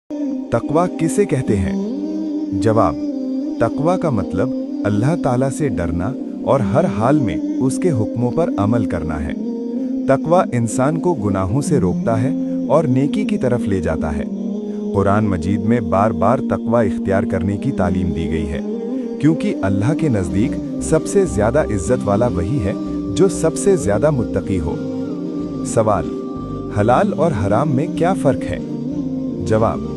तकवा किसे कहते हैं? जवाब: तकवा का मतलब अल्लाह ताला से डरना और हर हाल में उसके हुक्मों पर अमल करना है। तकवा इंसान को गुनाहों से रोकता है और नेकी की तरफ ले जाता है। कुरान मजीद में बार बार तकवा इख्तियार करने की तालीम दी गई है, क्योंकि अल्लाह के नज़दीक सबसे ज़्यादा इज्जत वाला वही है जो सबसे ज़्यादा मुत्तकी हो। सवाल: हलाल और हराम में क्या फ़र्क है? जवाब: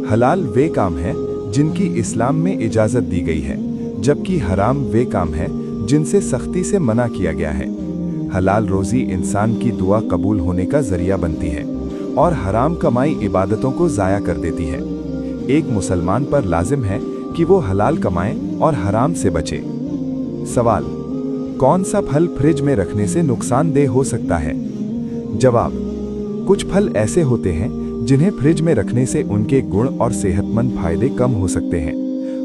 हलाल वे काम हैं जिनकी इस्लाम में इजाज़त दी गई है, जबकि हराम वे काम हैं जिनसे सख्ती से मना किया गया है। हलाल रोज़ी इंसान की दुआ कबूल होने का ज़रिया बनती है और हराम कमाई इबादतों को ज़ाया कर देती है। एक मुसलमान पर लाजिम है कि वो हलाल कमाए और हराम से बचे। सवाल: कौन सा फल फ्रिज में रखने से नुकसानदेह हो सकता है? जवाब: कुछ फल ऐसे होते हैं जिन्हें फ्रिज में रखने से उनके गुण और सेहतमंद फायदे कम हो सकते हैं।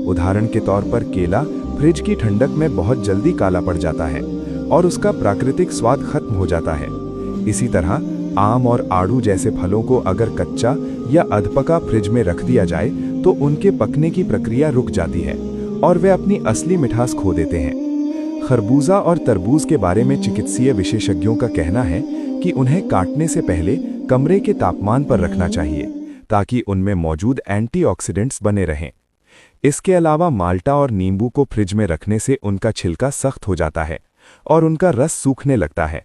उदाहरण के तौर पर केला फ्रिज की ठंडक में बहुत जल्दी काला पड़ जाता है और उसका प्राकृतिक स्वाद खत्म हो जाता है। इसी तरह आम और आड़ू जैसे फलों को अगर कच्चा या अधपका फ्रिज में रख दिया जाए तो उनके पकने की प्रक्रिया रुक जाती है और वे अपनी असली मिठास खो देते हैं। खरबूजा और तरबूज के बारे में चिकित्सीय विशेषज्ञों का कहना है कि उन्हें काटने से पहले कमरे के तापमान पर रखना चाहिए ताकि उनमें मौजूद एंटीऑक्सीडेंट्स बने रहें। इसके अलावा माल्टा और नींबू को फ्रिज में रखने से उनका छिलका सख्त हो जाता है और उनका रस सूखने लगता है।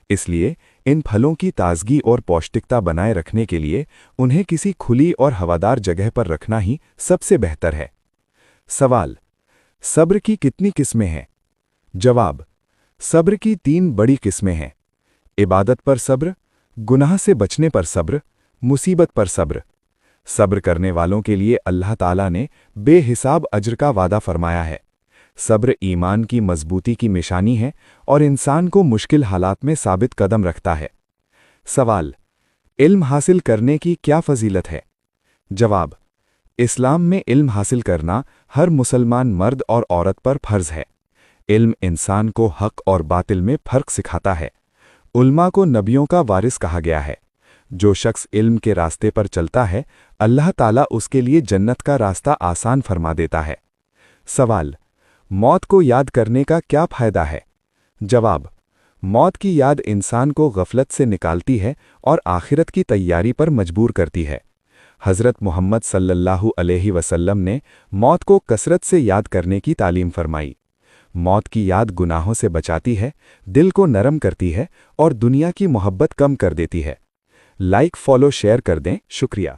इसलिए इन फलों की ताजगी और पौष्टिकता बनाए रखने के लिए उन्हें किसी खुली और हवादार जगह पर रखना ही सबसे बेहतर है। सवाल: सब्र की कितनी किस्में हैं? जवाब: सब्र की 3 बड़ी किस्में हैं: इबादत पर सब्र, गुनाह से बचने पर सब्र, मुसीबत पर सब्र। सब्र करने वालों के लिए अल्लाह ताला ने बेहिसाब अज्र का वादा फरमाया है। सब्र ईमान की मजबूती की निशानी है और इंसान को मुश्किल हालात में साबित कदम रखता है। सवाल: इल्म हासिल करने की क्या फजीलत है? जवाब: इस्लाम में इल्म हासिल करना हर मुसलमान मर्द और औरत पर फर्ज है। इल्म इंसान को हक और बातिल में फ़र्क सिखाता है। उल्मा को नबियों का वारिस कहा गया है। जो शख्स इल्म के रास्ते पर चलता है, अल्लाह ताला उसके लिए जन्नत का रास्ता आसान फरमा देता है। सवाल: मौत को याद करने का क्या फ़ायदा है? जवाब: मौत की याद इंसान को गफलत से निकालती है और आखिरत की तैयारी पर मजबूर करती है। हज़रत मोहम्मद सल्लल्लाहु अलैहि वसल्लम ने मौत को कसरत से याद करने की तालीम फरमाई। मौत की याद गुनाहों से बचाती है, दिल को नरम करती है और दुनिया की मोहब्बत कम कर देती है। लाइक, फॉलो, शेयर कर दें। शुक्रिया।